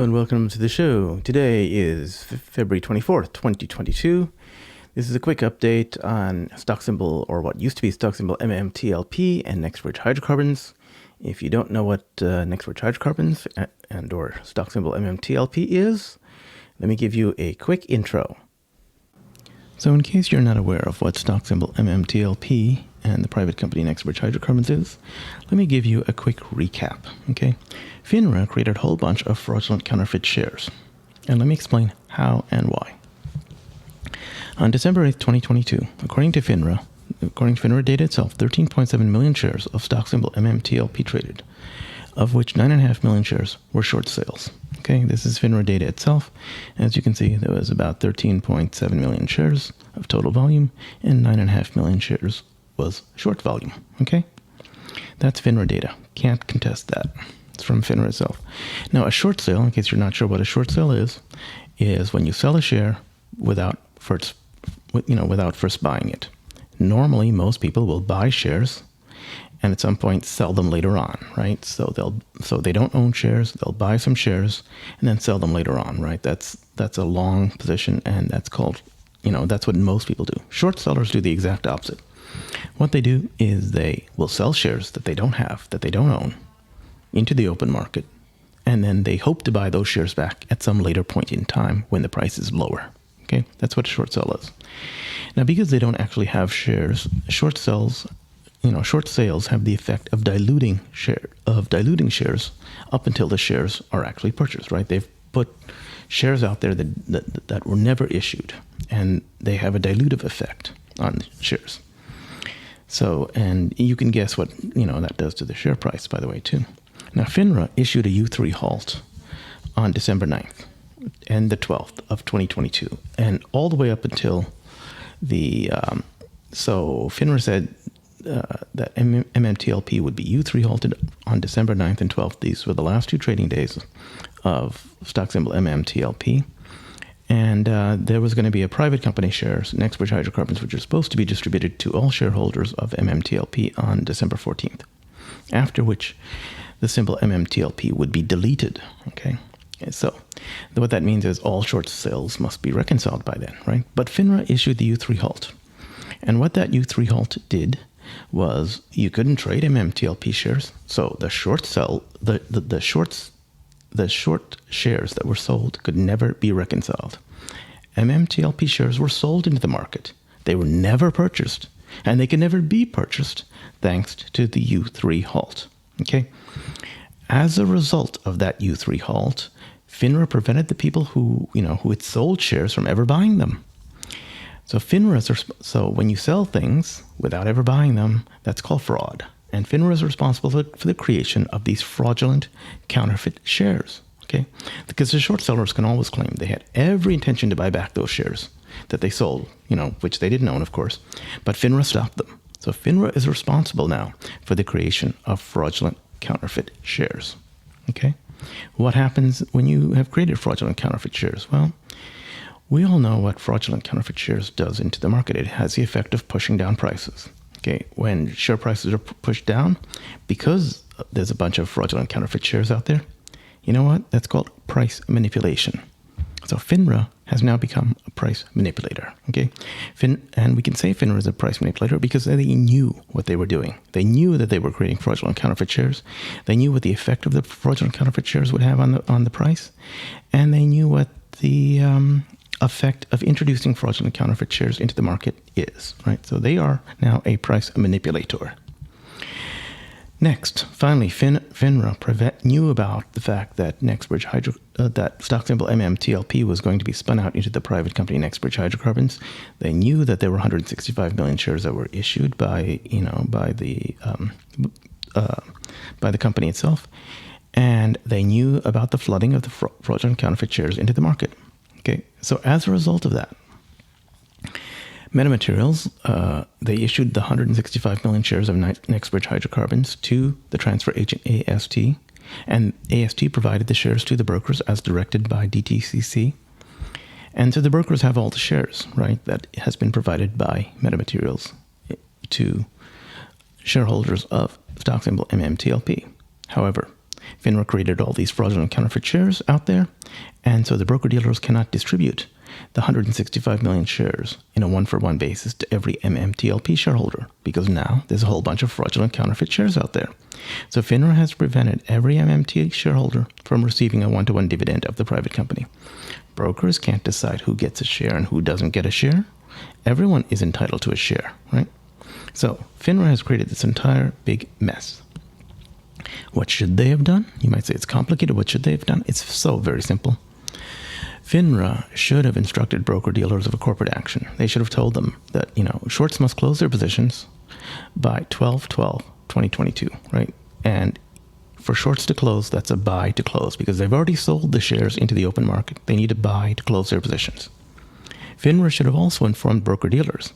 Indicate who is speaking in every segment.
Speaker 1: And welcome to the show. Today is February 24th, 2022. This is a quick update on stock symbol, or what used to be stock symbol MMTLP and Nefarious Hydrocarbons. If you don't know what Nefarious Hydrocarbons and or stock symbol MMTLP is, let me give you a quick intro. So in case you're not aware of what stock symbol MMTLP and the private company Nefarious Hydrocarbons is, let me give you a quick recap, okay? FINRA created a whole bunch of fraudulent counterfeit shares. And let me explain how and why. On December 8th, 2022, according to FINRA data itself, 13.7 million shares of stock symbol MMTLP traded, of which 9.5 million shares were short sales. Okay, this is FINRA data itself. As you can see, there was about 13.7 million shares of total volume, and 9.5 million shares was short volume. Okay, that's FINRA data. Can't contest that. It's from FINRA itself. Now, a short sale, in case you're not sure what a short sale is when you sell a share without first buying it. Normally, most people will buy shares and at some point sell them later on, right? So they don't own shares, they'll buy some shares and then sell them later on, right? That's a long position, and that's called, that's what most people do. Short sellers do the exact opposite. What they do is they will sell shares that they don't have, that they don't own, into the open market, and then they hope to buy those shares back at some later point in time when the price is lower. Okay, that's what a short sale is. Now, because they don't actually have shares, short sales have the effect of diluting shares up until the shares are actually purchased, right? They've put shares out there that were never issued, and they have a dilutive effect on shares. So, and you can guess what, that does to the share price, by the way, too. Now, FINRA issued a U3 halt on December 9th and the 12th of 2022, and all the way up until so FINRA said that MMTLP would be U3 halted on December 9th and 12th. These were the last two trading days of stock symbol MMTLP. And there was going to be a private company shares, Nefarious Hydrocarbons, which are supposed to be distributed to all shareholders of MMTLP on December 14th, after which the symbol MMTLP would be deleted, okay? And so what that means is all short sales must be reconciled by then, right? But FINRA issued the U3 halt. And what that U3 halt did was you couldn't trade MMTLP shares. So the short shares that were sold could never be reconciled. MMTLP shares were sold into the market. They were never purchased, and they can never be purchased thanks to the U3 halt. Okay? As a result of that U3 halt, FINRA prevented the people who had sold shares from ever buying them. So when you sell things without ever buying them, that's called fraud. And FINRA is responsible for the creation of these fraudulent counterfeit shares. Okay? Because the short sellers can always claim they had every intention to buy back those shares that they sold, which they didn't own, of course. But FINRA stopped them. So FINRA is responsible now for the creation of fraudulent counterfeit shares. Okay? What happens when you have created fraudulent counterfeit shares? Well, we all know what fraudulent counterfeit shares does into the market. It has the effect of pushing down prices. Okay, when share prices are pushed down, because there's a bunch of fraudulent counterfeit shares out there, you know what? That's called price manipulation. So FINRA has now become a price manipulator. Okay, and we can say FINRA is a price manipulator because they knew what they were doing. They knew that they were creating fraudulent counterfeit shares. They knew what the effect of the fraudulent counterfeit shares would have on the price, and they knew what the effect of introducing fraudulent counterfeit shares into the market is, right? So they are now a price manipulator. Next, finally, FINRA knew about the fact that that stock symbol MMTLP was going to be spun out into the private company Nefarious Hydrocarbons. They knew that there were 165 million shares that were issued by the company itself, and they knew about the flooding of the fraudulent counterfeit shares into the market. Okay, so as a result of that, Metamaterials, they issued the 165 million shares of Nefarious Hydrocarbons to the transfer agent AST, and AST provided the shares to the brokers as directed by DTCC. And so the brokers have all the shares, right, that has been provided by Metamaterials to shareholders of stock symbol MMTLP. However, FINRA created all these fraudulent counterfeit shares out there, and so the broker-dealers cannot distribute the 165 million shares in a one-for-one basis to every MMTLP shareholder, because now there's a whole bunch of fraudulent counterfeit shares out there. So FINRA has prevented every MMT shareholder from receiving a one-to-one dividend of the private company. Brokers can't decide who gets a share and who doesn't get a share. Everyone is entitled to a share, right? So FINRA has created this entire big mess. What should they have done? You might say it's complicated. What should they have done? It's so very simple. FINRA should have instructed broker-dealers of a corporate action. They should have told them that, shorts must close their positions by 12/12/2022, right? And for shorts to close, that's a buy to close, because they've already sold the shares into the open market. They need to buy to close their positions. FINRA should have also informed broker-dealers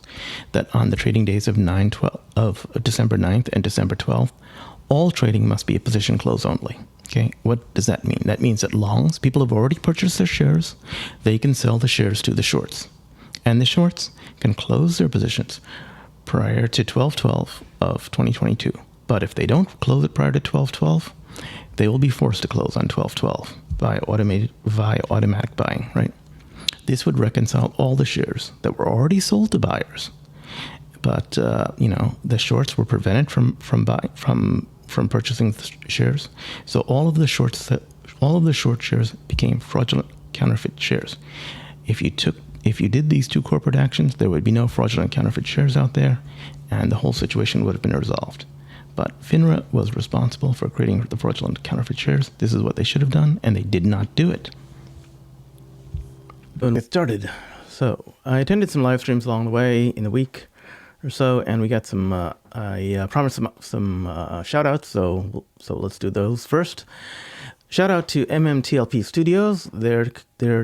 Speaker 1: that on the trading days of December 9th and December 12th, all trading must be a position close only. Okay, what does that mean? That means that longs, people have already purchased their shares, they can sell the shares to the shorts. And the shorts can close their positions prior to 12/12 of 2022. But if they don't close it prior to 12/12, they will be forced to close on 12/12 via automatic buying, right? This would reconcile all the shares that were already sold to buyers. But, the shorts were prevented from purchasing the shares. So all of the short shares became fraudulent counterfeit shares. If you did these two corporate actions, there would be no fraudulent counterfeit shares out there, and the whole situation would have been resolved. But FINRA was responsible for creating the fraudulent counterfeit shares. This is what they should have done, and they did not do it. When it started, so I attended some live streams along the way in the week or so, and we got I promised some shout outs, so let's do those first. Shout out to MMTLP Studios. They're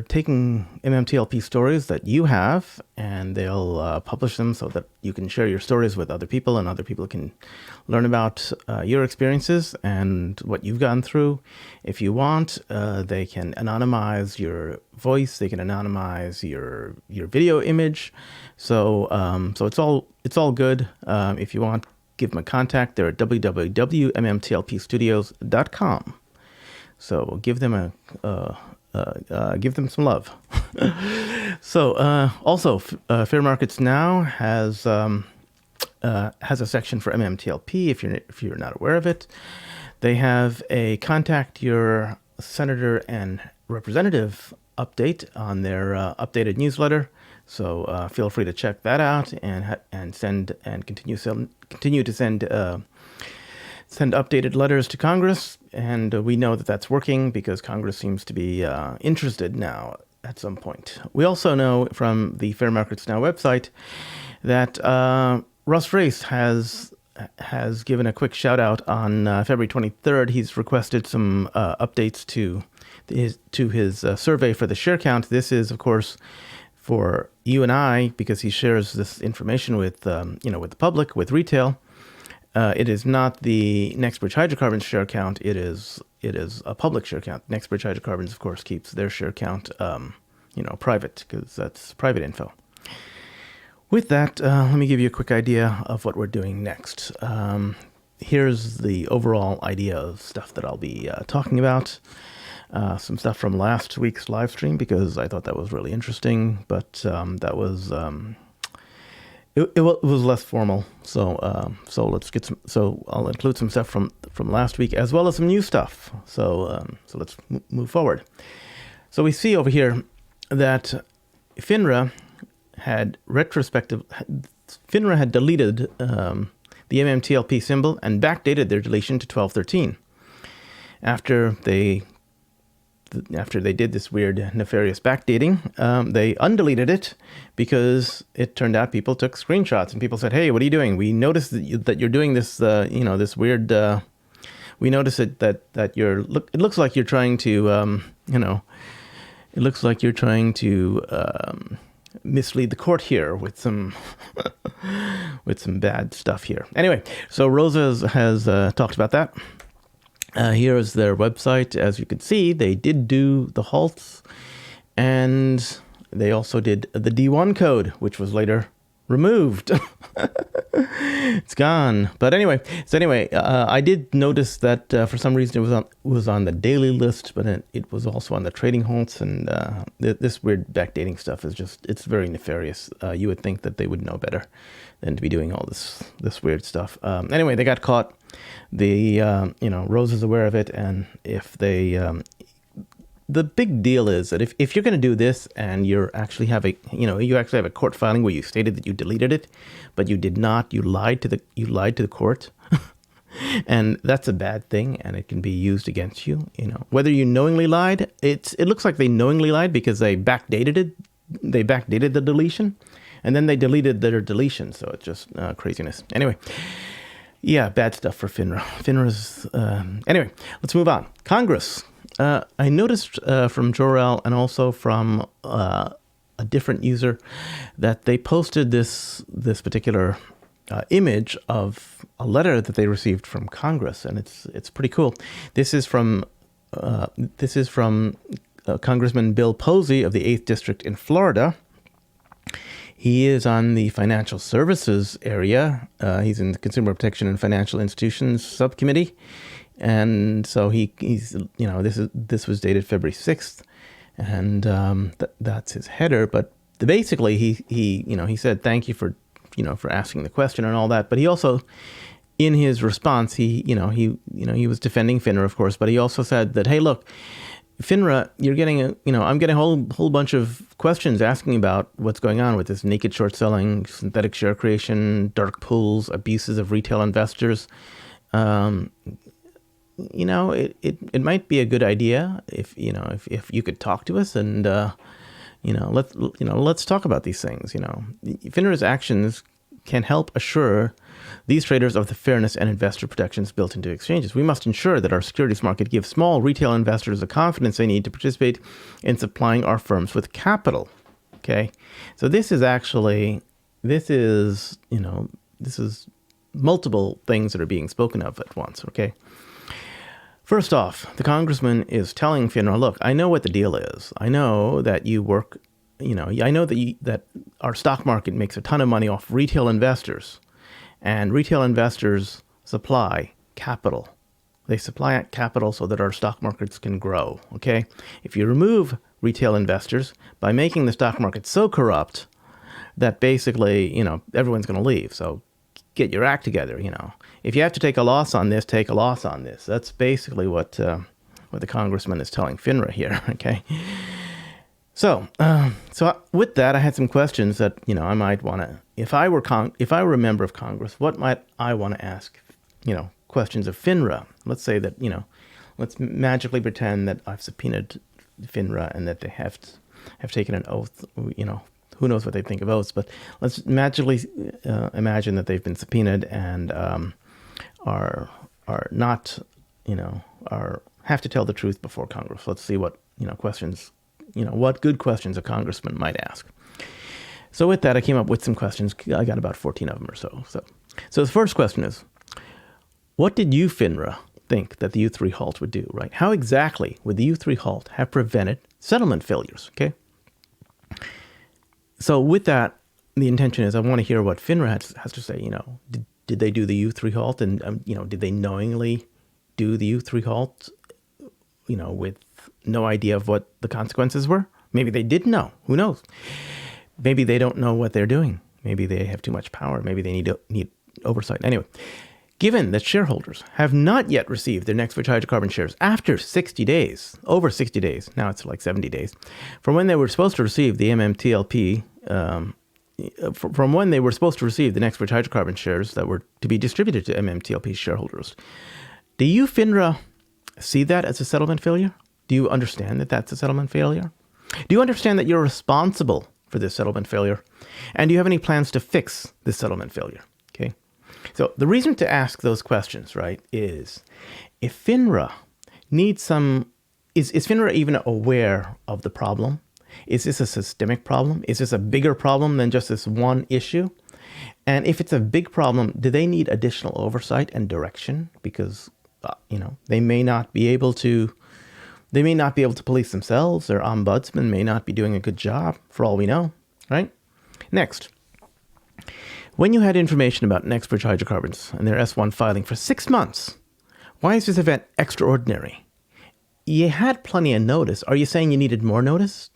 Speaker 1: taking MMTLP stories that you have, and they'll publish them so that you can share your stories with other people, and other people can learn about your experiences and what you've gone through. If you want, they can anonymize your voice. They can anonymize your video image. So it's all good. If you want, give them a contact. They're at www.mmtlpstudios.com. So give them some love. So also, Fair Markets Now has a section for MMTLP. If you're not aware of it, they have a contact your senator and representative update on their updated newsletter. So feel free to check that out and continue to send updated letters to Congress, and we know that that's working because Congress seems to be interested now at some point. We also know from the Fair Markets Now website that Russ Race has given a quick shout out on February 23rd. He's requested some updates to his survey for the share count. This is, of course, for you and I, because he shares this information with with the public, with retail. It is not the Nexbridge Hydrocarbons share count. It is a public share count. Nexbridge Hydrocarbons, of course, keeps their share count, private, because that's private info. With that, let me give you a quick idea of what we're doing next. Here's the overall idea of stuff that I'll be talking about. Some stuff from last week's live stream, because I thought that was really interesting, but that was it was less formal. So let's get some. So I'll include some stuff from last week, as well as some new stuff. So let's move forward. So we see over here that FINRA had deleted the MMTLP symbol and backdated their deletion to 12/13 after they did this weird nefarious backdating. They undeleted it because it turned out people took screenshots and people said, "Hey, what are you doing? We noticed that you're doing this, this weird. We noticed that it looks like you're trying to, it looks like you're trying to mislead the court here with some bad stuff here." Anyway, so Rosa has talked about that. Here is their website. As you can see, they did do the halts, and they also did the D1 code, which was later removed. It's gone. But anyway, I did notice that for some reason it was on the daily list, but it was also on the trading halts. And this weird backdating stuff is it's very nefarious. You would think that they would know better than to be doing all this weird stuff. Anyway, they got caught. Rose is aware of it, and if they the big deal is that if you're going to do this and you actually have a court filing where you stated that you deleted it, but you did not, you lied to the court, and that's a bad thing, and it can be used against you. Whether you knowingly lied, it looks like they knowingly lied because they backdated it. They backdated the deletion, and then they deleted their deletion. So it's just craziness. Anyway. Yeah, bad stuff for FINRA. FINRA's anyway. Let's move on. Congress. I noticed from Jor-El and also from a different user that they posted this particular image of a letter that they received from Congress, and it's pretty cool. This is from Congressman Bill Posey of the 8th District in Florida. He is on the financial services area. He's in the Consumer Protection and Financial Institutions Subcommittee. And so he's this was dated February 6th, and that's his header. But basically, he said thank you for asking the question and all that. But he also, in his response, he was defending FINRA, of course. But he also said that, hey, look, FINRA, you're getting I'm getting a whole bunch of questions asking about what's going on with this naked short selling, synthetic share creation, dark pools, abuses of retail investors. It might be a good idea if you could talk to us and let's talk about these things. FINRA's actions can help assure these traders of the fairness and investor protections built into exchanges. We must ensure that our securities market gives small retail investors the confidence they need to participate in supplying our firms with capital. Okay, so this is multiple things that are being spoken of at once. Okay. First off, the congressman is telling FINRA, look, I know what the deal is. I know that you work, I know that our stock market makes a ton of money off retail investors, and retail investors supply capital. They supply capital so that our stock markets can grow, okay? If you remove retail investors by making the stock market so corrupt that basically, everyone's going to leave. So get your act together, If you have to take a loss on this, take a loss on this. That's basically what the congressman is telling FINRA here, okay? So with that, I had some questions that, I might want to, if I were a member of Congress, what might I want to ask, questions of FINRA? Let's say that, let's magically pretend that I've subpoenaed FINRA and that they have taken an oath, who knows what they think of oaths, but let's magically imagine that they've been subpoenaed and are not, have to tell the truth before Congress. Let's see what, questions, what good questions a congressman might ask. So with that, I came up with some questions. I got about 14 of them or so. So the first question is, what did you, FINRA, think that the U3 halt would do, right? How exactly would the U3 halt have prevented settlement failures, okay? So with that, the intention is I want to hear what FINRA has to say. Did they do the U3 halt, and did they knowingly do the U3 halt, with no idea of what the consequences were? Maybe they did know. Who knows? Maybe they don't know what they're doing. Maybe they have too much power. Maybe they need oversight. Anyway, given that shareholders have not yet received their Nefarious Hydrocarbon shares after 60 days, over 60 days, now it's like 70 days, from when they were supposed to receive the MMTLP, from when they were supposed to receive the Nefarious Hydrocarbon shares that were to be distributed to MMTLP shareholders, do you, FINRA, see that as a settlement failure? Do you understand that that's a settlement failure? Do you understand that you're responsible for this settlement failure? And do you have any plans to fix this settlement failure? Okay. So the reason to ask those questions, right, is if FINRA needs is FINRA even aware of the problem? Is this a systemic problem? Is this a bigger problem than just this one issue? And if it's a big problem, do they need additional oversight and direction? Because, they may not be able to police themselves. Their ombudsman may not be doing a good job, for all we know, right? Next, When you had information about Nefarious Hydrocarbons and their S1 filing for 6 months, why is this event extraordinary? You had plenty of notice. Are you saying you needed more notice?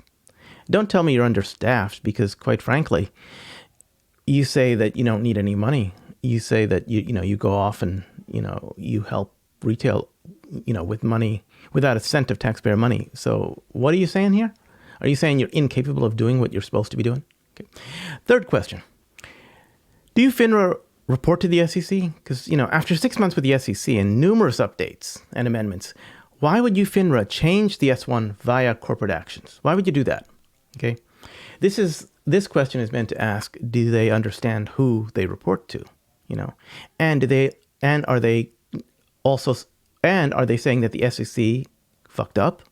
Speaker 1: Don't tell me you're understaffed, because quite frankly, you say that you don't need any money. You say that you go off and you help retail with money without a cent of taxpayer money. So what are you saying here? Are you saying you're incapable of doing what you're supposed to be doing? Okay. Third question. Do you FINRA report to the SEC? Because, after 6 months with the SEC and numerous updates and amendments, why would you FINRA change the S1 via corporate actions? Why would you do that? Okay. This question is meant to ask, do they understand who they report to? And are they saying that the SEC fucked up?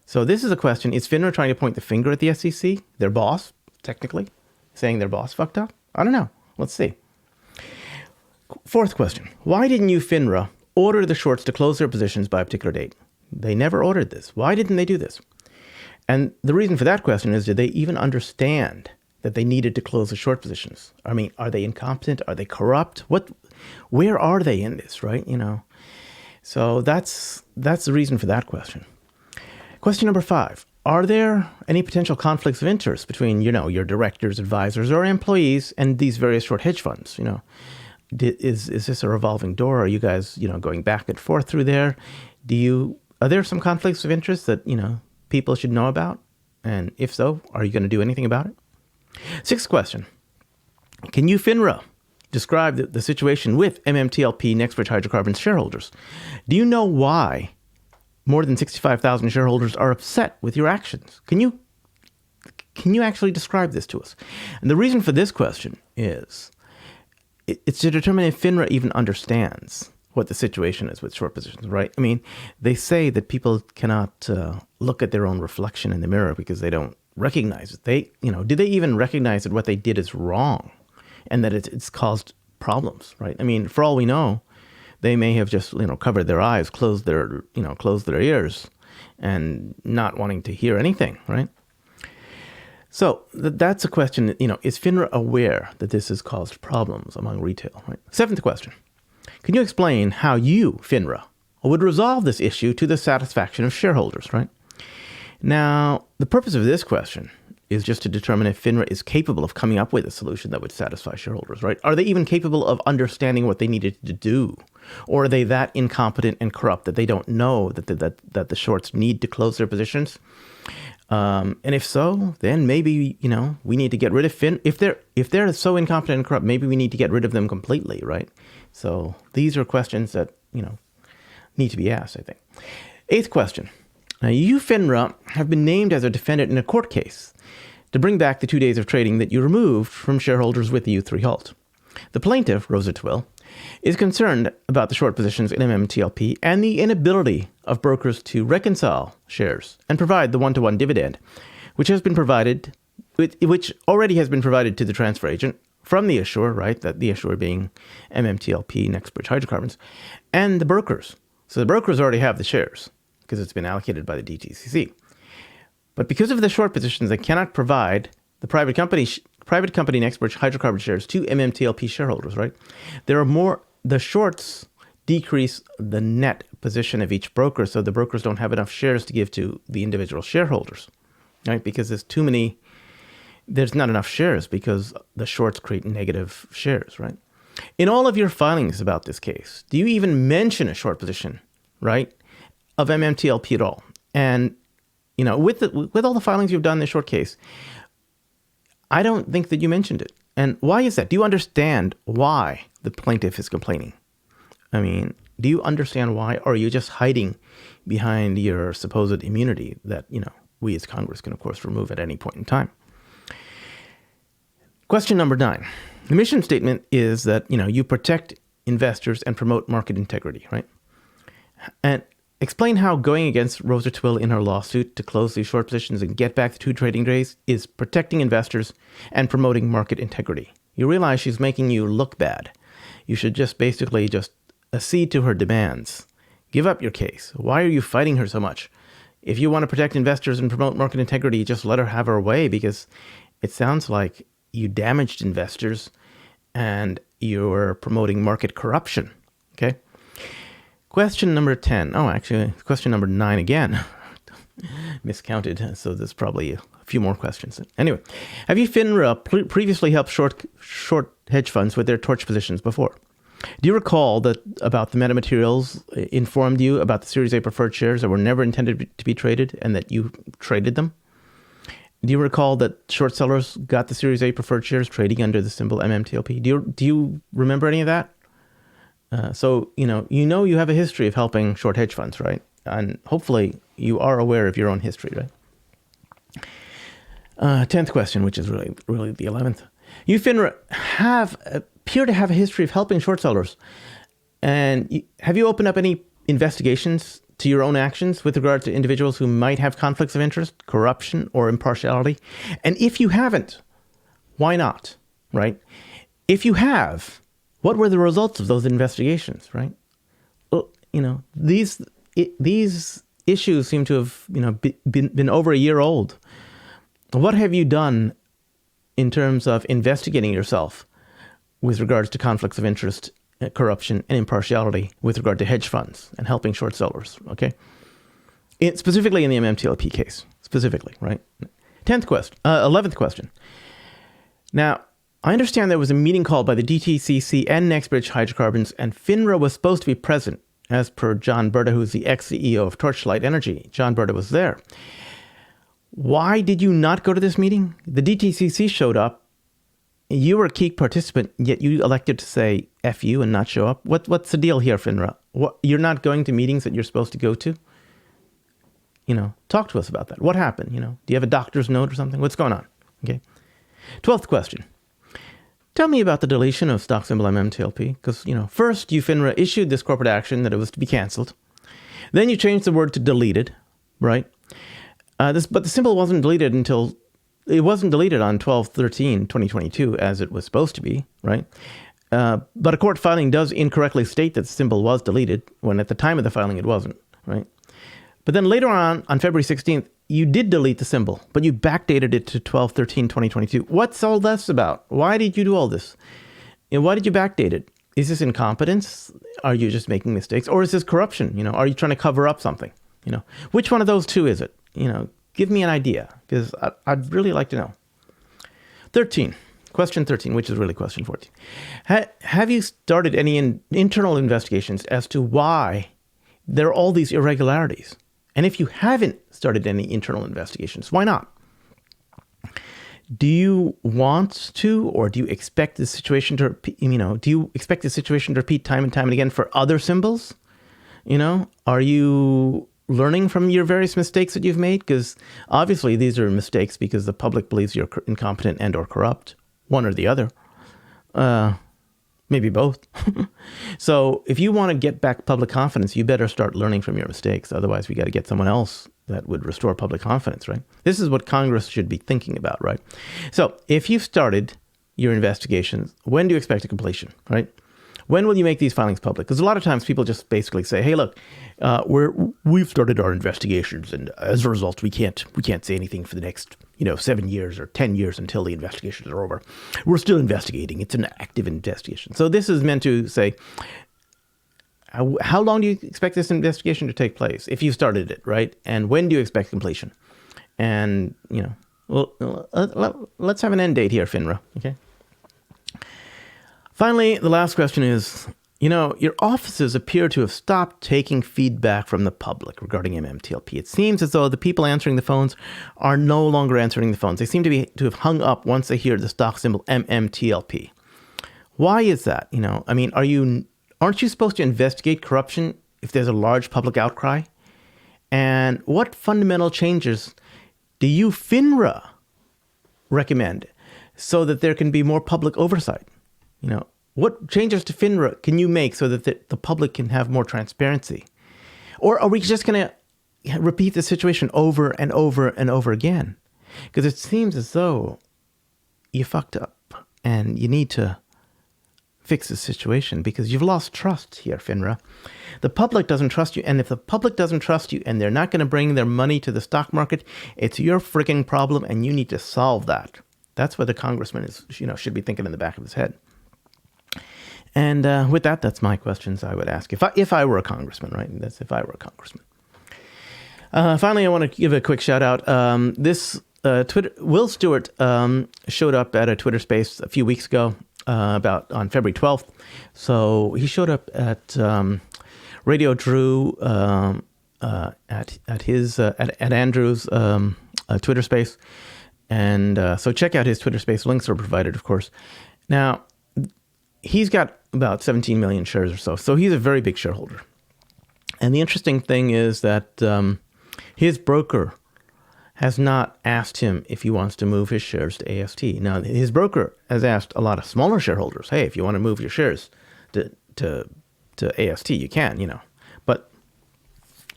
Speaker 1: So this is a question. Is FINRA trying to point the finger at the SEC, their boss, technically, saying their boss fucked up? I don't know. Let's see. Fourth question. Why didn't you FINRA order the shorts to close their positions by a particular date? They never ordered this. Why didn't they do this? And the reason for that question is, did they even understand that they needed to close the short positions? I mean, are they incompetent? Are they corrupt? Where are they in this, right? So that's the reason for that question. Question number 5. Are there any potential conflicts of interest between, your directors, advisors, or employees and these various short hedge funds? Is this a revolving door? Are you guys, going back and forth through there? Are there some conflicts of interest that, people should know about? And if so, are you going to do anything about it? Sixth question. Can you FINRA describe the situation with MMTLP Nefarious Hydrocarbons shareholders? Do you know why more than 65,000 shareholders are upset with your actions? Can you actually describe this to us? And the reason for this question is it's to determine if FINRA even understands what the situation is with short positions, right? I mean, they say that people cannot look at their own reflection in the mirror because they don't recognize it. Do they even recognize that what they did is wrong and that it's caused problems, right? I mean, for all we know, they may have just, covered their eyes, closed their ears and not wanting to hear anything, right? So that's a question, is FINRA aware that this has caused problems among retail, right? Seventh question. Can you explain how you, FINRA, would resolve this issue to the satisfaction of shareholders, right? Now, the purpose of this question is just to determine if FINRA is capable of coming up with a solution that would satisfy shareholders, right? Are they even capable of understanding what they needed to do? Or are they that incompetent and corrupt that they don't know that the shorts need to close their positions? And if so, then maybe, we need to get rid of FINRA. If they're so incompetent and corrupt, maybe we need to get rid of them completely, right? So these are questions that, need to be asked, I think. Eighth question. Now, you, FINRA, have been named as a defendant in a court case to bring back the 2 days of trading that you removed from shareholders with the U3 halt. The plaintiff, Rosa Twill, is concerned about the short positions in MMTLP and the inability of brokers to reconcile shares and provide the one-to-one dividend, which already has been provided to the transfer agent from the issuer, right? That the issuer being MMTLP, Nefarious Hydrocarbons, and the brokers. So the brokers already have the shares because it's been allocated by the DTCC. But because of the short positions, they cannot provide the private company Nefarious Hydrocarbon shares to MMTLP shareholders, right? The shorts decrease the net position of each broker, so the brokers don't have enough shares to give to the individual shareholders, right? Because there's not enough shares because the shorts create negative shares, right? In all of your filings about this case, do you even mention a short position, right, of MMTLP at all? And, with all the filings you've done in this short case, I don't think that you mentioned it. And why is that? Do you understand why the plaintiff is complaining? I mean, do you understand why? Or are you just hiding behind your supposed immunity that, we as Congress can, of course, remove at any point in time? Question number 9. The mission statement is that, you protect investors and promote market integrity, right? And explain how going against Rosa Twill in her lawsuit to close these short positions and get back the 2 trading days is protecting investors and promoting market integrity. You realize she's making you look bad. You should just basically accede to her demands. Give up your case. Why are you fighting her so much? If you want to protect investors and promote market integrity, just let her have her way, because it sounds like you damaged investors and you're promoting market corruption. Okay. Question number 10. Oh, actually, question number 9 again. Miscounted. So there's probably a few more questions. Anyway, have you FINRA previously helped short hedge funds with their torch positions before? Do you recall that about the metamaterials informed you about the Series A preferred shares that were never intended to be traded and that you traded them? Do you recall that short sellers got the Series A preferred shares trading under the symbol MMTLP? Do you remember any of that? So you you have a history of helping short hedge funds, right? And hopefully you are aware of your own history, right? 10th question, which is really the 11th. You FINRA appear to have a history of helping short sellers. And have you opened up any investigations to your own actions with regard to individuals who might have conflicts of interest, corruption, or impartiality? And if you haven't, why not, right? If you have, what were the results of those investigations, right? Well, these issues seem to have, been over a year old. What have you done in terms of investigating yourself with regards to conflicts of interest, corruption, and impartiality with regard to hedge funds and helping short sellers, okay? Specifically in the MMTLP case, specifically, right? 11th question. Now, I understand there was a meeting called by the DTCC and NextBridge Hydrocarbons, and FINRA was supposed to be present, as per John Berta, who's the ex-CEO of Torchlight Energy. John Berta was there. Why did you not go to this meeting? The DTCC showed up. You were a key participant, yet you elected to say F you and not show up. What's the deal here, FINRA? You're not going to meetings that you're supposed to go to? Talk to us about that. What happened? Do you have a doctor's note or something? What's going on? Okay. 12th question. Tell me about the deletion of stock symbol MMTLP. Because, first you FINRA issued this corporate action that it was to be canceled. Then you changed the word to deleted, right? But the symbol wasn't deleted until it wasn't deleted on 12/13/2022 as it was supposed to be, right? But a court filing does incorrectly state that the symbol was deleted when at the time of the filing it wasn't, right? But then later on February 16th, you did delete the symbol, but you backdated it to 12/13/2022. What's all this about? Why did you do all this? And why did you backdate it? Is this incompetence? Are you just making mistakes? Or is this corruption? Are you trying to cover up something? Which one of those two is it? Give me an idea, because I'd really like to know. Question 13, which is really question 14. Have you started any internal investigations as to why there are all these irregularities? And if you haven't started any internal investigations, why not? Do you want to, or do you expect this situation to repeat? Do you expect this situation to repeat time and time and again for other symbols? Are you learning from your various mistakes that you've made? Because obviously these are mistakes because the public believes you're incompetent and or corrupt, one or the other, maybe both. So if you want to get back public confidence, you better start learning from your mistakes. Otherwise, we got to get someone else that would restore public confidence, right? This is what Congress should be thinking about, right? So if you've started your investigations, when do you expect a completion, right? When will you make these filings public? Because a lot of times people just basically say, "Hey, look, we've started our investigations, and as a result, we can't say anything for the next 7 years or 10 years until the investigations are over. We're still investigating. It's an active investigation." So this is meant to say, how long do you expect this investigation to take place if you started it, right? And when do you expect completion? And let's have an end date here, FINRA. Okay. Finally, the last question is, your offices appear to have stopped taking feedback from the public regarding MMTLP. It seems as though the people answering the phones are no longer answering the phones. They seem to have hung up once they hear the stock symbol MMTLP. Why is that? Aren't you supposed to investigate corruption if there's a large public outcry? And what fundamental changes do you FINRA recommend so that there can be more public oversight? What changes to FINRA can you make so that the public can have more transparency? Or are we just going to repeat the situation over and over and over again? Because it seems as though you fucked up and you need to fix the situation because you've lost trust here, FINRA. The public doesn't trust you. And if the public doesn't trust you and they're not going to bring their money to the stock market, it's your freaking problem and you need to solve that. That's what the congressman should be thinking in the back of his head. And with that, that's my questions I would ask if I were a congressman, right? That's if I were a congressman. Finally, I want to give a quick shout out. Will Stewart showed up at a Twitter space a few weeks ago, on February 12th. So he showed up at Radio Drew at Andrew's Twitter space, and so check out his Twitter space. Links are provided, of course. Now, he's got about 17 million shares or so he's a very big shareholder. And the interesting thing is that his broker has not asked him if he wants to move his shares to AST. Now, his broker has asked a lot of smaller shareholders, hey, if you want to move your shares to AST, you can, But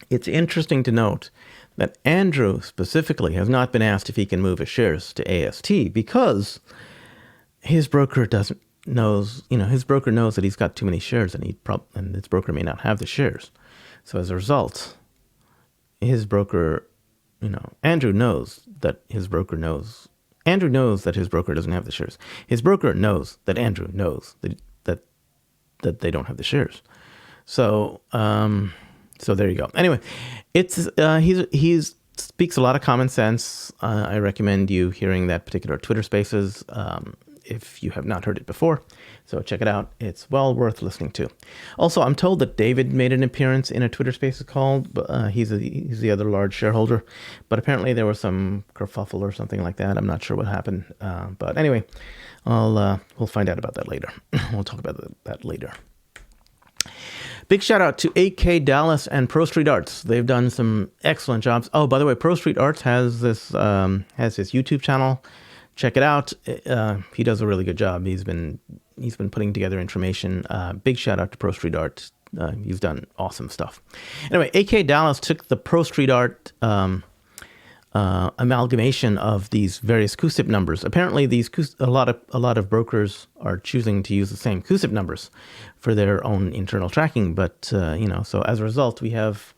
Speaker 1: it's interesting to note that Andrew specifically has not been asked if he can move his shares to AST because his broker knows that he's got too many shares and his broker may not have the shares. So as a result, his broker, Andrew knows that his broker knows. Andrew knows that his broker doesn't have the shares. His broker knows that Andrew knows that they don't have the shares. So there you go. Anyway, it's he's speaks a lot of common sense. I recommend you hearing that particular Twitter Spaces if you have not heard it before. So check it out. It's well worth listening to. Also, I'm told that David made an appearance in a Twitter Spaces call. He's the other large shareholder, but apparently there was some kerfuffle or something like that. I'm not sure what happened. But anyway, we'll find out about that later. We'll talk about that later. Big shout out to AK Dallas and Pro Street Arts. They've done some excellent jobs. Oh, by the way, Pro Street Arts has this YouTube channel. Check it out. He does a really good job. He's been putting together information. Big shout out to Pro Street Art. He's done awesome stuff. Anyway, AK Dallas took the Pro Street Art amalgamation of these various CUSIP numbers. Apparently, a lot of brokers are choosing to use the same CUSIP numbers for their own internal tracking. But so as a result, we have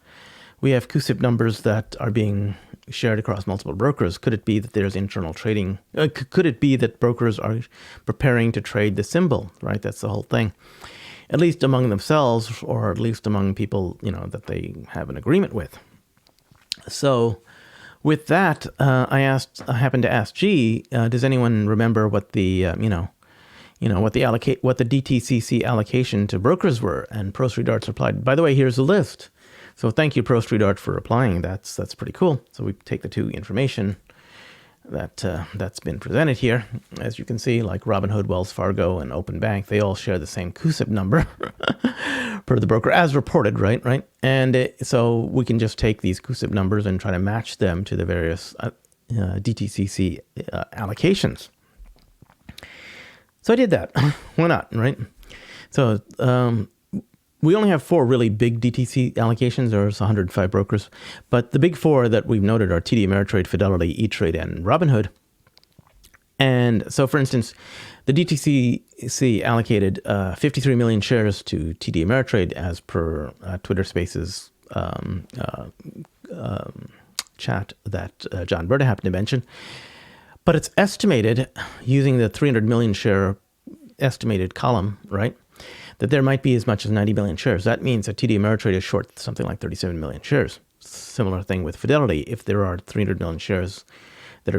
Speaker 1: CUSIP numbers that are being shared across multiple brokers. Could it be that there's internal trading? Could it be that brokers are preparing to trade the symbol? Right, that's the whole thing. At least among themselves, or at least among people that they have an agreement with. So, with that, I happened to ask G, does anyone remember what the what the DTCC allocation to brokers were? And Pro Street Arts replied, by the way, here's a list. So thank you, Pro Street Art, for replying. That's pretty cool. So we take the two information that's been presented here. As you can see, like Robinhood, Wells Fargo, and Open Bank, they all share the same CUSIP number per the broker as reported, right? And so we can just take these CUSIP numbers and try to match them to the various DTCC allocations. So I did that. Why not, right? So we only have 4 really big DTC allocations. There's 105 brokers. But the big 4 that we've noted are TD Ameritrade, Fidelity, E-Trade, and Robinhood. And so, for instance, the DTCC allocated 53 million shares to TD Ameritrade as per Twitter Spaces chat that John Berta happened to mention. But it's estimated, using the 300 million share estimated column, right, that there might be as much as 90 million shares. That means that TD Ameritrade is short something like 37 million shares. Similar thing with Fidelity. If there are 300 million shares that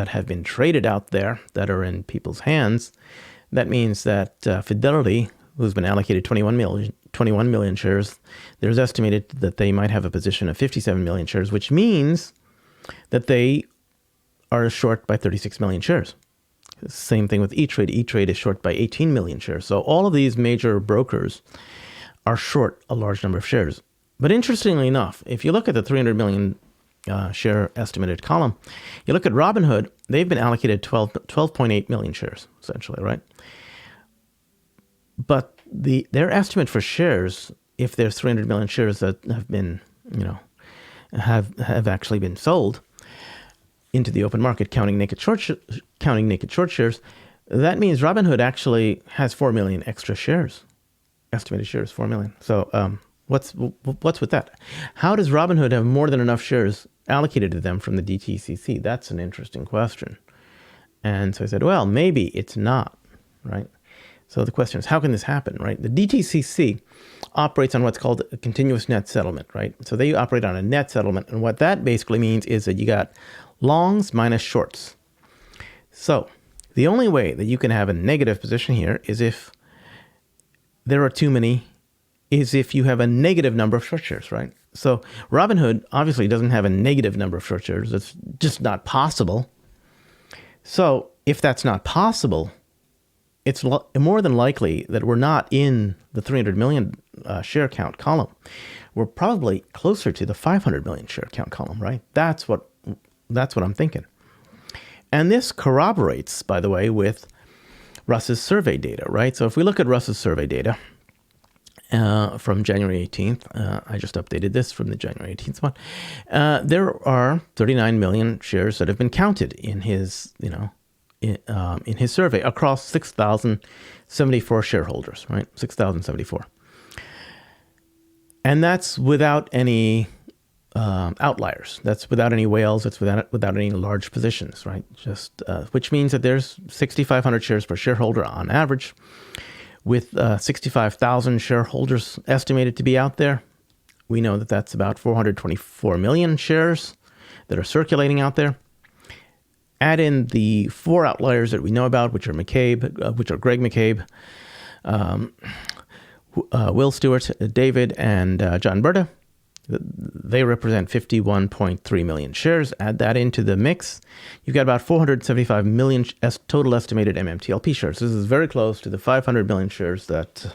Speaker 1: have been traded out there that are in people's hands, that means that Fidelity, who's been allocated 21 million shares, there's estimated that they might have a position of 57 million shares, which means that they are short by 36 million shares. Same thing with E-Trade. E-Trade is short by 18 million shares. So all of these major brokers are short a large number of shares. But interestingly enough, if you look at the 300 million share estimated column, you look at Robinhood, they've been allocated 12.8 million shares, essentially, right? But their estimate for shares, if there's 300 million shares that have been, have actually been sold into the open market, counting naked short shares, that means Robinhood actually has 4 million extra shares, estimated shares, 4 million. So what's with that? How does Robinhood have more than enough shares allocated to them from the DTCC? That's an interesting question. And so I said, well, maybe it's not, right? So the question is, how can this happen, right? The DTCC operates on what's called a continuous net settlement, right? So they operate on a net settlement. And what that basically means is that you got longs minus shorts. So the only way that you can have a negative position here is if there are too many, is if you have a negative number of short shares, right? So Robinhood obviously doesn't have a negative number of short shares. It's just not possible. So if that's not possible, it's more than likely that we're not in the 300 million share count column. We're probably closer to the 500 million share count column, right? That's what I'm thinking. And this corroborates, by the way, with Russ's survey data, right? So if we look at Russ's survey data from January 18th, I just updated this from the January 18th one. There are 39 million shares that have been counted in his, in his survey across 6,074 shareholders, right? 6,074. And that's without any outliers. That's without any whales. It's without any large positions, right? Just which means that there's 6,500 shares per shareholder on average, with 65,000 shareholders estimated to be out there. We know that that's about 424 million shares that are circulating out there. Add in the 4 outliers that we know about, which are Greg McCabe, Will Stewart, David, and John Berta. They represent 51.3 million shares. Add that into the mix. You've got about 475 million total estimated MMTLP shares. This is very close to the 500 million shares that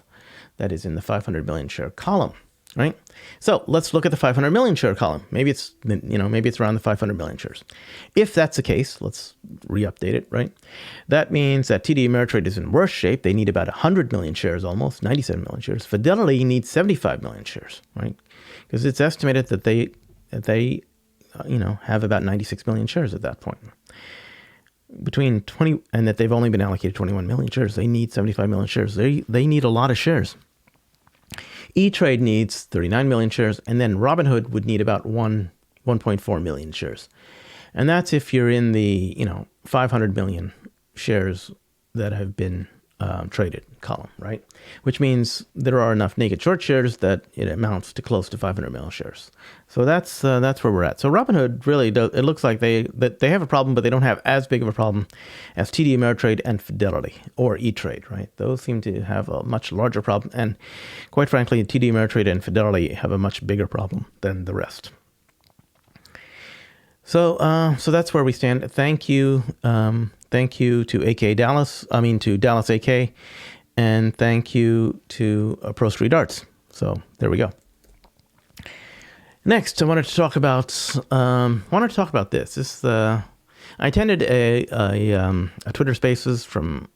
Speaker 1: is in the 500 million share column, right? So let's look at the 500 million share column. Maybe it's around the 500 million shares. If that's the case, let's re-update it, right? That means that TD Ameritrade is in worse shape. They need about 100 million shares, almost 97 million shares. Fidelity needs 75 million shares, right? Because it's estimated that they have about 96 million shares at that point. And that they've only been allocated 21 million shares. They need 75 million shares. They need a lot of shares. E-Trade needs 39 million shares, and then Robinhood would need about 1.4 million shares. And that's if you're in the 500 million shares that have been traded column, right? Which means there are enough naked short shares that it amounts to close to 500 million shares. So that's where we're at. So Robinhood really does. It looks like they have a problem, but they don't have as big of a problem as TD Ameritrade and Fidelity or E-Trade, right? Those seem to have a much larger problem, and quite frankly, TD Ameritrade and Fidelity have a much bigger problem than the rest. So that's where we stand. Thank you. Thank you to Dallas AK, and thank you to Pro Street Arts. So there we go. Next, I wanted to talk about this. I attended a Twitter Spaces from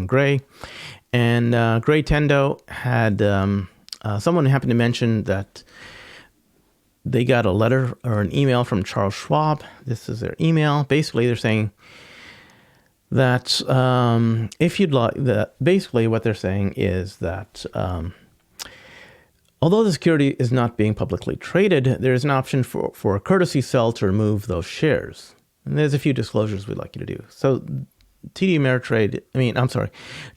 Speaker 1: Gray, and Gray Tendo had someone happened to mention that they got a letter or an email from Charles Schwab. This is their email. Basically, they're saying that if you'd like, basically what they're saying is that although the security is not being publicly traded, there is an option for a courtesy sell to remove those shares. And there's a few disclosures we'd like you to do. So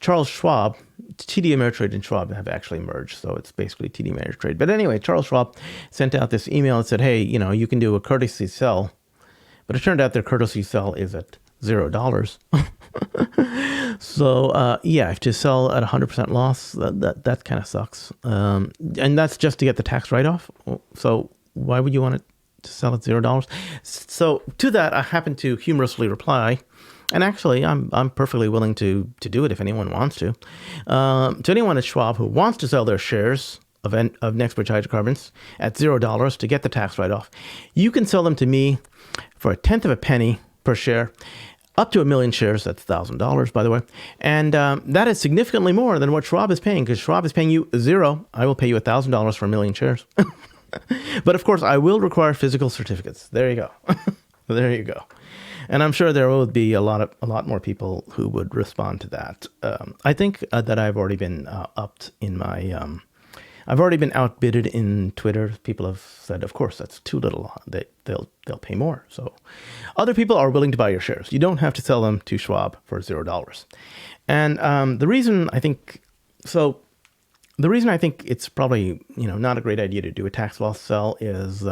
Speaker 1: Charles Schwab, TD Ameritrade and Schwab have actually merged, so it's basically TD Ameritrade. But anyway, Charles Schwab sent out this email and said, hey, you can do a courtesy sell. But it turned out their courtesy sell is at $0. So, to sell at 100% loss, that kind of sucks. And that's just to get the tax write-off. So why would you want it to sell at $0? So to that, I happen to humorously reply, and actually, I'm perfectly willing to do it if anyone wants to. To anyone at Schwab who wants to sell their shares of Nextbridge Hydrocarbons at $0 to get the tax write-off, you can sell them to me for a tenth of a penny per share, up to 1 million shares. That's $1,000, by the way. And that is significantly more than what Schwab is paying, because Schwab is paying you $0. I will pay you $1,000 for 1 million shares. But of course, I will require physical certificates. There you go. There you go. And I'm sure there will be a lot more people who would respond to that. I think that I've already been upped in my I've already been outbidded in Twitter. People have said, of course, that's too little. They'll pay more. So other people are willing to buy your shares. You don't have to sell them to Schwab for $0. And the reason I think it's probably not a great idea to do a tax loss sell is,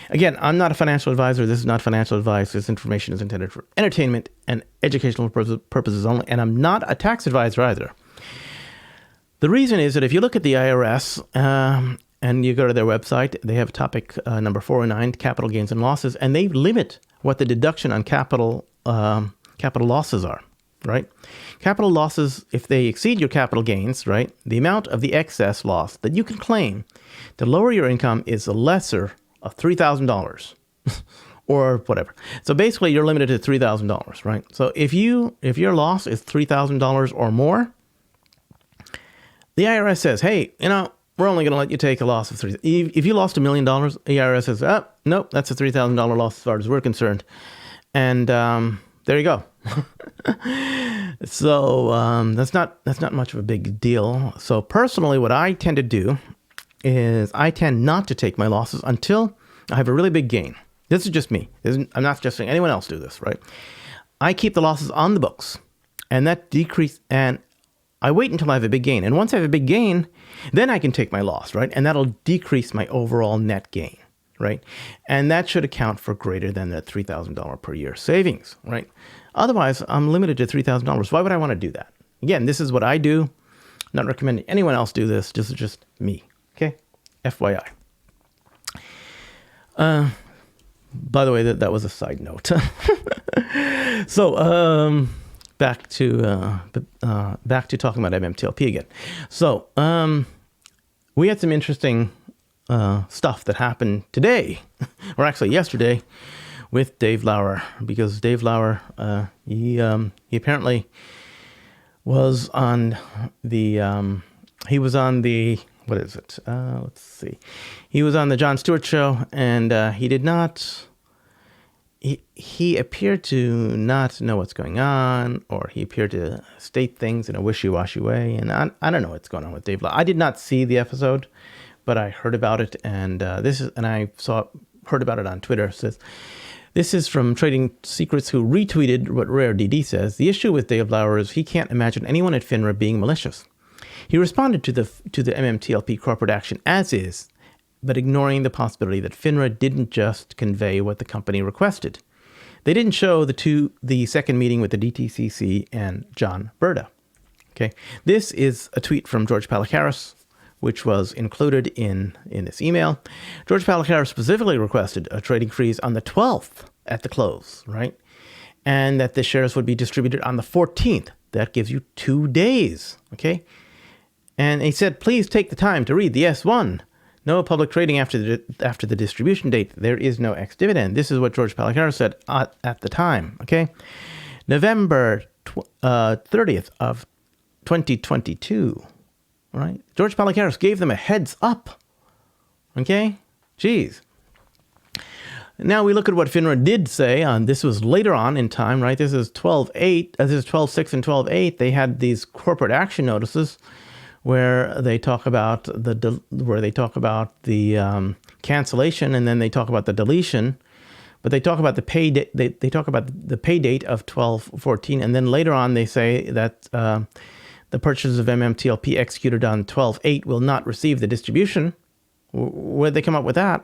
Speaker 1: again, I'm not a financial advisor. This is not financial advice. This information is intended for entertainment and educational purposes only. And I'm not a tax advisor either. The reason is that if you look at the IRS and you go to their website, they have topic number 409, capital gains and losses, and they limit what the deduction on capital losses are, right? Capital losses, if they exceed your capital gains, right, the amount of the excess loss that you can claim to lower your income is the lesser of $3,000 or whatever. So basically, you're limited to $3,000, right? So if your loss is $3,000 or more, the IRS says, hey, we're only going to let you take a loss of $3,000. If you lost $1 million, the IRS says, nope, that's a $3,000 loss as far as we're concerned. And there you go. So that's not much of a big deal. So personally, what I tend to do is I tend not to take my losses until I have a really big gain. This is just me. I'm not suggesting anyone else do this, right? I keep the losses on the books, and that decrease, and I wait until I have a big gain. And once I have a big gain, then I can take my loss, right? And that'll decrease my overall net gain, right? And that should account for greater than the $3,000 per year savings, right? Otherwise, I'm limited to $3,000. Why would I want to do that? Again, this is what I do. Not recommending anyone else do this. This is just me, okay? FYI. By the way, that was a side note. So, back to talking about MMTLP again. So we had some interesting stuff that happened today, or actually yesterday, with Dave Lauer, because Dave Lauer he apparently was on the what is it? Let's see. He was on the Jon Stewart show, and he did not. He appeared to not know what's going on, or he appeared to state things in a wishy-washy way. And I don't know what's going on with Dave Lauer. I did not see the episode, but I heard about it, and I heard about it on Twitter. It says, this is from Trading Secrets, who retweeted what Rare DD says. The issue with Dave Lauer is he can't imagine anyone at FINRA being malicious. He responded to the MMTLP corporate action as is, but ignoring the possibility that FINRA didn't just convey what the company requested. They didn't show the second meeting with the DTCC and John Berta. Okay, this is a tweet from George Palikaris, which was included in this email. George Palikaris specifically requested a trading freeze on the 12th at the close, right? And that the shares would be distributed on the 14th. That gives you 2 days, okay? And he said, please take the time to read the S1. No public trading after the distribution date. There is no ex-dividend. This is what George Palikaris said at the time, okay? November 30th of 2022, right? George Palikaris gave them a heads up, okay? Jeez. Now we look at what FINRA did say. This was later on in time, right? This is 12/8. This is 12/6 and 12/8. They had these corporate action notices where they talk about the cancellation, and then they talk about the deletion, but they talk about the pay date. They talk about the pay date of 12/14, and then later on they say that the purchases of MMTLP executed on 12/8 will not receive the distribution. Where'd they come up with that?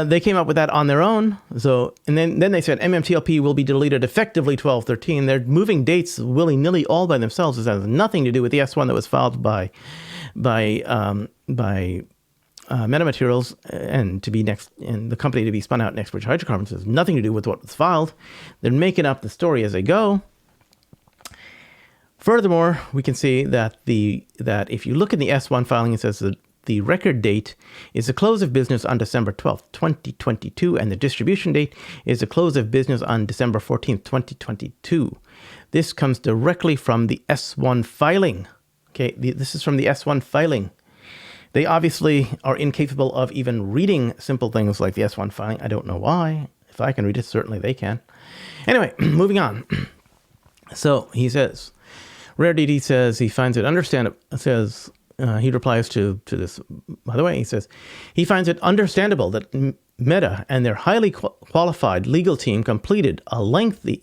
Speaker 1: They came up with that on their own. So, and then they said MMTLP will be deleted effectively 12/13. They're moving dates willy-nilly all by themselves. This has nothing to do with the S1 that was filed by Metamaterials and the company to be spun out next, which Hydrocarbons has nothing to do with what was filed. They're making up the story as they go. Furthermore, we can see that if you look at the S1 filing, it says that the record date is the close of business on December 12th, 2022, and the distribution date is the close of business on December 14th, 2022. This comes directly from the S1 filing. Okay, this is from the S1 filing. They obviously are incapable of even reading simple things like the S1 filing. I don't know why. If I can read it, certainly they can. Anyway, moving on. So he says, Rare DD says he finds it understandable. Says he replies to this, by the way. He says, he finds it understandable that Meta and their highly qualified legal team completed a lengthy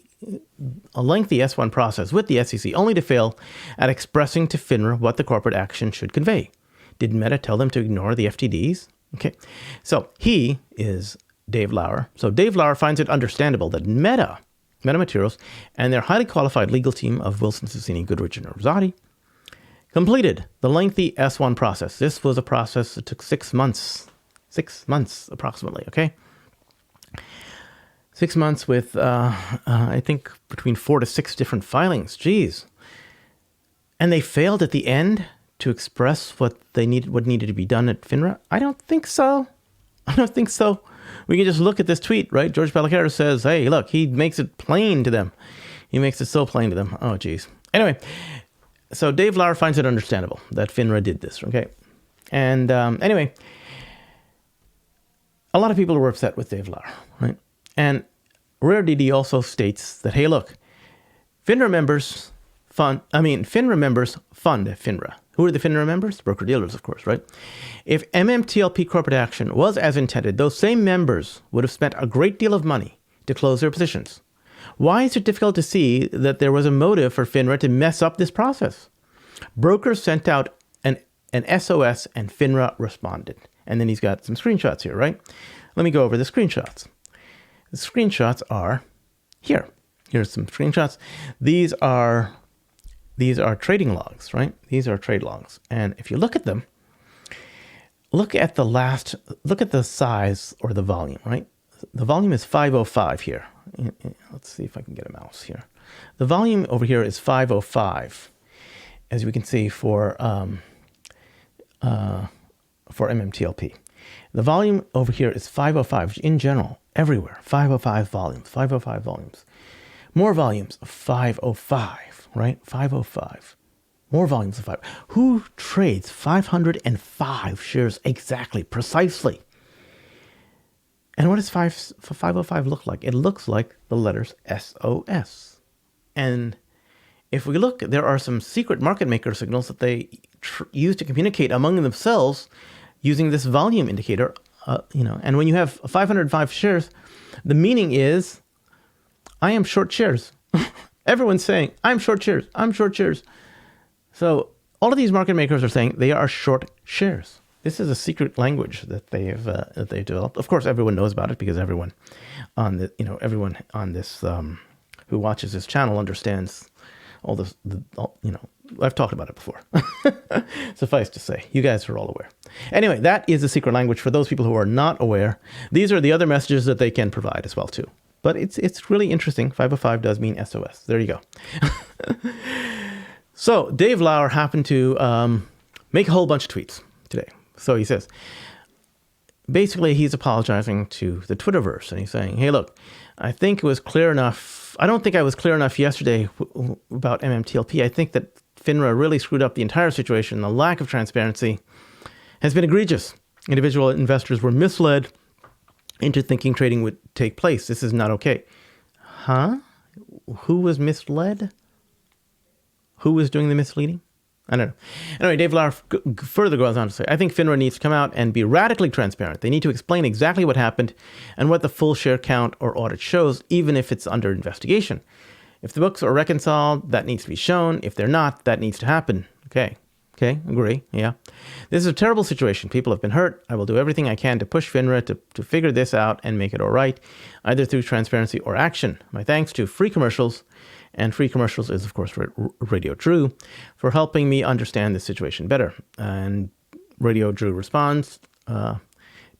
Speaker 1: S1 process with the SEC only to fail at expressing to FINRA what the corporate action should convey. Did Meta tell them to ignore the FTDs? Okay, so he is Dave Lauer. So Dave Lauer finds it understandable that Meta Materials and their highly qualified legal team of Wilson, Sonsini, Goodrich, and Rosati completed the lengthy S1 process. This was a process that took 6 months. 6 months, approximately, okay? 6 months with, I think, between 4 to 6 different filings. Jeez. And they failed at the end to express what needed to be done at FINRA? I don't think so. I don't think so. We can just look at this tweet, right? George Palacaro says, hey, look, he makes it plain to them. He makes it so plain to them. Oh, geez. Anyway, so Dave Lauer finds it understandable that FINRA did this, okay? And anyway, a lot of people were upset with Dave Lauer, right? And RareDD also states that, hey, look, FINRA members fund FINRA. Who are the FINRA members? Broker-dealers, of course, right? If MMTLP corporate action was as intended, those same members would have spent a great deal of money to close their positions. Why is it difficult to see that there was a motive for FINRA to mess up this process? Brokers sent out an SOS and FINRA responded. And then he's got some screenshots here, right? Let me go over the screenshots. The screenshots are here. Here's some screenshots. These are trading logs, right? These are trade logs. And if you look at them, look at the size or the volume, right? The volume is 505 here. Let's see if I can get a mouse here. The volume over here is 505, as we can see for MMTLP. The volume over here is 505 in general, everywhere. 505 volumes. More volumes of 505, right? 505. More volumes of 5. Who trades 505 shares exactly, precisely? And what does 505 look like? It looks like the letters SOS. And if we look, there are some secret market maker signals that they use to communicate among themselves using this volume indicator. And when you have 505 shares, the meaning is, I am short shares. Everyone's saying, I'm short shares. I'm short shares. So all of these market makers are saying they are short shares. This is a secret language that they've developed. Of course, everyone knows about it because everyone on this who watches this channel understands all this. I've talked about it before. Suffice to say, you guys are all aware. Anyway, that is a secret language for those people who are not aware. These are the other messages that they can provide as well too. But it's really interesting. 505 does mean SOS. There you go. So Dave Lauer happened to make a whole bunch of tweets today. So he says, basically he's apologizing to the Twitterverse and he's saying, hey, look, I think it was clear enough. I don't think I was clear enough yesterday about MMTLP. I think that FINRA really screwed up the entire situation. The lack of transparency has been egregious. Individual investors were misled into thinking trading would take place. This is not okay. Huh? Who was misled? Who was doing the misleading? I don't know. Anyway, Dave Lauer further goes on to say, I think FINRA needs to come out and be radically transparent. They need to explain exactly what happened and what the full share count or audit shows, even if it's under investigation. If the books are reconciled, that needs to be shown. If they're not, that needs to happen. Okay, agree, yeah. This is a terrible situation. People have been hurt. I will do everything I can to push FINRA to figure this out and make it all right, either through transparency or action. My thanks to Free Commercials, and Free Commercials is, of course, Radio Drew, for helping me understand this situation better. And Radio Drew responds,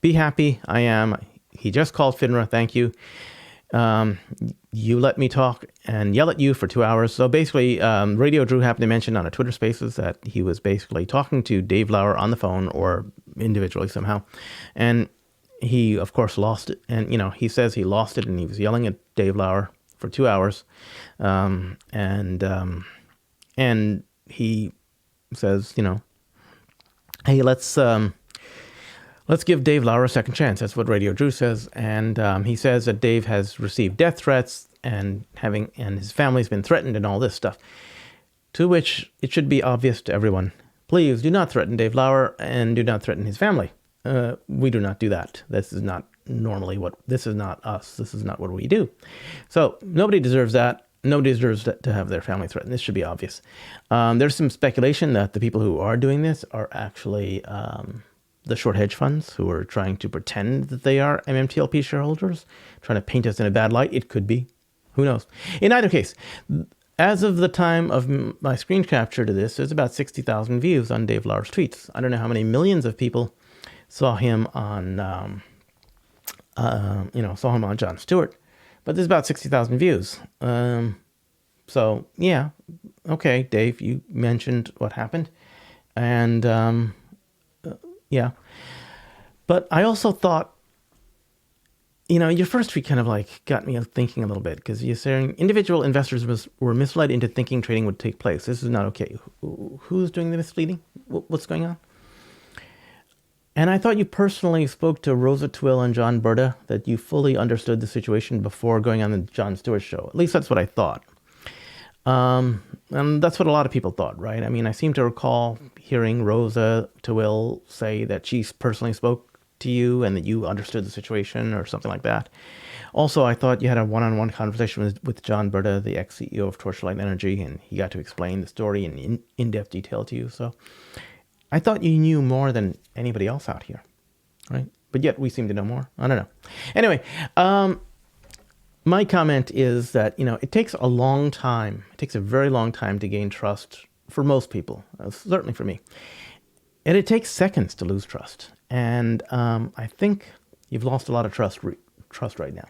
Speaker 1: be happy, I am. He just called FINRA, thank you. You let me talk and yell at you for 2 hours. So basically, Radio Drew happened to mention on a Twitter Spaces that he was basically talking to Dave Lauer on the phone or individually somehow. And he, of course, lost it. And, he says he lost it and he was yelling at Dave Lauer for 2 hours. And he says, hey, let's give Dave Lauer a second chance. That's what Radio Drew says. And he says that Dave has received death threats and his family's been threatened and all this stuff. To which it should be obvious to everyone, Please do not threaten Dave Lauer and do not threaten his family. We do not do that. This is not this is not us. This is not what we do. So nobody deserves that. Nobody deserves to have their family threatened. This should be obvious. There's some speculation that the people who are doing this are actually the short hedge funds who are trying to pretend that they are MMTLP shareholders, trying to paint us in a bad light. It could be. Who knows? In either case, as of the time of my screen capture to this, there's about 60,000 views on Dave Lauer's tweets. I don't know how many millions of people saw him on, saw him on Jon Stewart, but there's about 60,000 views. So yeah, okay, Dave, you mentioned what happened, and yeah, but I also thought, your first tweet kind of like got me thinking a little bit, because you're saying individual investors were misled into thinking trading would take place. This is not okay. Who's doing the misleading? What's going on? And I thought you personally spoke to Rosa Twill and John Berta, that you fully understood the situation before going on the Jon Stewart show. At least that's what I thought. And that's what a lot of people thought, right? I mean, I seem to recall hearing Rosa Twill say that she personally spoke to you and that you understood the situation or something like that. Also, I thought you had a one-on-one conversation with John Berta, the ex-CEO of Torchlight Energy, and he got to explain the story in in-depth detail to you. So I thought you knew more than anybody else out here, right? But yet we seem to know more. I don't know. Anyway, my comment is that, it takes a long time. It takes a very long time to gain trust for most people, certainly for me. And it takes seconds to lose trust. And I think you've lost a lot of trust right now.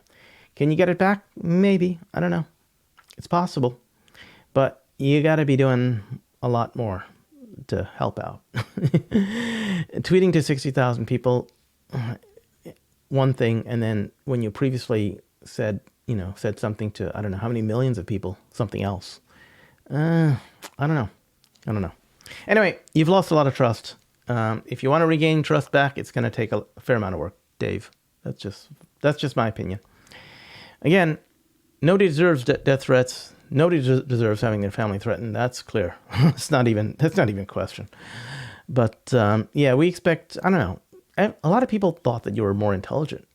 Speaker 1: Can you get it back? Maybe. I don't know. It's possible. But you got to be doing a lot more to help out. Tweeting to 60,000 people, one thing, and then when you previously said something to, I don't know how many millions of people, something else. I don't know. Anyway, you've lost a lot of trust. If you want to regain trust back, it's going to take a fair amount of work, Dave. That's just my opinion. Again, nobody deserves death threats. Nobody deserves having their family threatened. That's clear. That's not even a question. But yeah, we expect, I don't know. A lot of people thought that you were more intelligent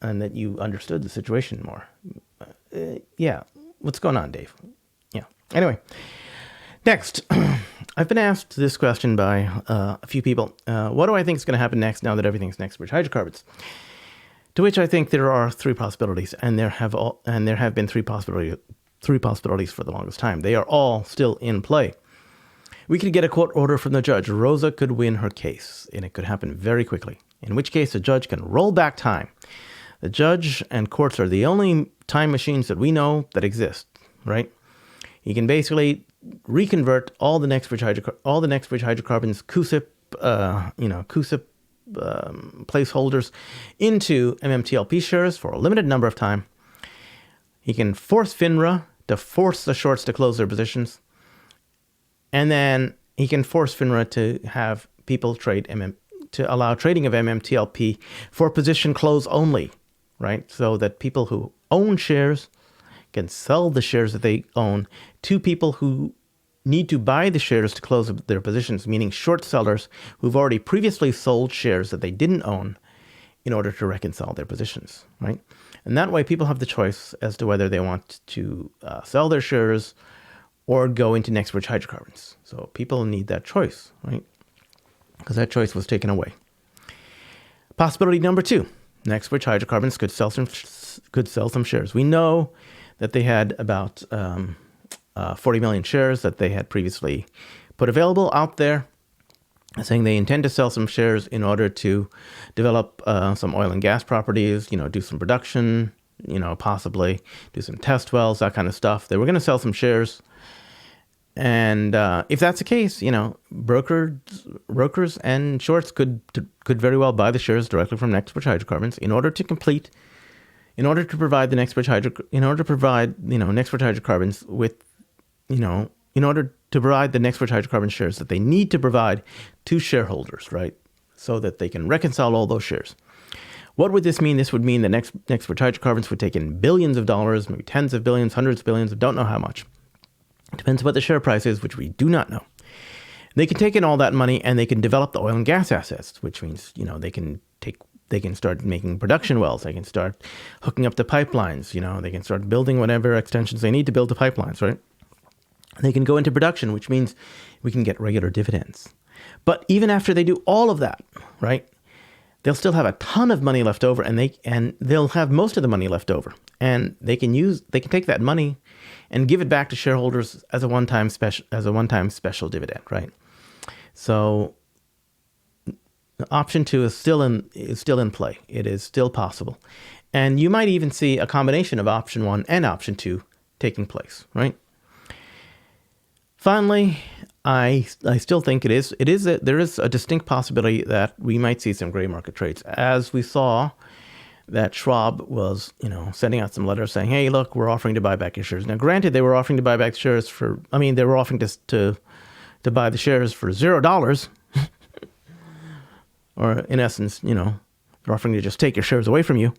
Speaker 1: and that you understood the situation more. Yeah. What's going on, Dave? Yeah. Anyway, next. I've been asked this question by a few people. What do I think is going to happen next now that everything's Nextbridge Hydrocarbons? To which I think there are three possibilities, and there have been three possibilities for the longest time. They are all still in play. We could get a court order from the judge. Rosa could win her case, and it could happen very quickly, in which case the judge can roll back time. The judge and courts are the only time machines that we know that exist, right? He can basically reconvert all the Nextbridge Hydrocarbons CUSIP placeholders into MMTLP shares for a limited number of time. He can force FINRA to force the shorts to close their positions. And then he can force FINRA to have people to allow trading of MMTLP for position close only, right? So that people who own shares can sell the shares that they own to people who need to buy the shares to close their positions, meaning short sellers who've already previously sold shares that they didn't own in order to reconcile their positions, right? And that way people have the choice as to whether they want to sell their shares or go into Nextbridge Hydrocarbons. So people need that choice, right? Because that choice was taken away. Possibility number two, Nextbridge Hydrocarbons could sell some shares. We know that they had about 40 million shares that they had previously put available out there, saying they intend to sell some shares in order to develop some oil and gas properties, do some production, possibly do some test wells, that kind of stuff. They were going to sell some shares. And if that's the case, brokers and shorts could very well buy the shares directly from Nextbridge Hydrocarbons in order to provide Nextbridge Hydrocarbons with, in order to provide the Nextbridge Hydrocarbons shares that they need to provide to shareholders, right? So that they can reconcile all those shares. What would this mean? This would mean that Nextbridge Hydrocarbons would take in billions of dollars, maybe tens of billions, hundreds of billions, don't know how much. It depends what the share price is, which we do not know. They can take in all that money and they can develop the oil and gas assets, which means, they can start making production wells. They can start hooking up the pipelines. They can start building whatever extensions they need to build the pipelines, right? They can go into production, which means we can get regular dividends. But even after they do all of that, right, they'll still have a ton of money left over, and they'll have most of the money left over, and they can take that money and give it back to shareholders as a one-time special dividend, right? So option 2 is still in play. It is still possible, and you might even see a combination of option 1 and option 2 taking place, right? Finally, I still think there is a distinct possibility that we might see some gray market trades, as we saw that Schwab was, sending out some letters saying, "Hey, look, we're offering to buy back your shares." Now, granted, they were offering to buy back shares they were offering to buy the shares for $0, or in essence, they're offering to just take your shares away from you.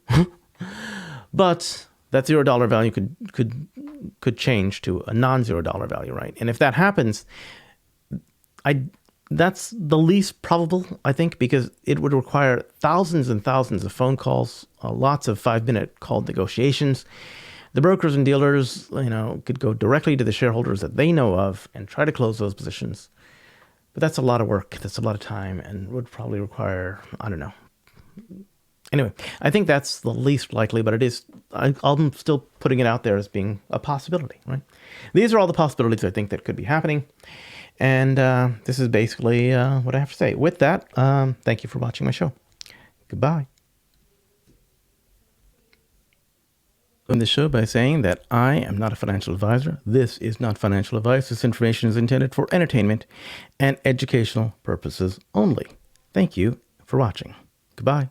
Speaker 1: But that $0 value could change to a non-$0 value, right? And if that happens, that's the least probable, I think, because it would require thousands and thousands of phone calls, lots of 5-minute call negotiations. The brokers and dealers, could go directly to the shareholders that they know of and try to close those positions. But that's a lot of work. That's a lot of time, and would probably require, I don't know. Anyway, I think that's the least likely, but I'm still putting it out there as being a possibility, right? These are all the possibilities I think that could be happening. And this is basically what I have to say. With that, thank you for watching my show. Goodbye. In the show by saying that I am not a financial advisor. This is not financial advice. This information is intended for entertainment and educational purposes only. Thank you for watching. Goodbye.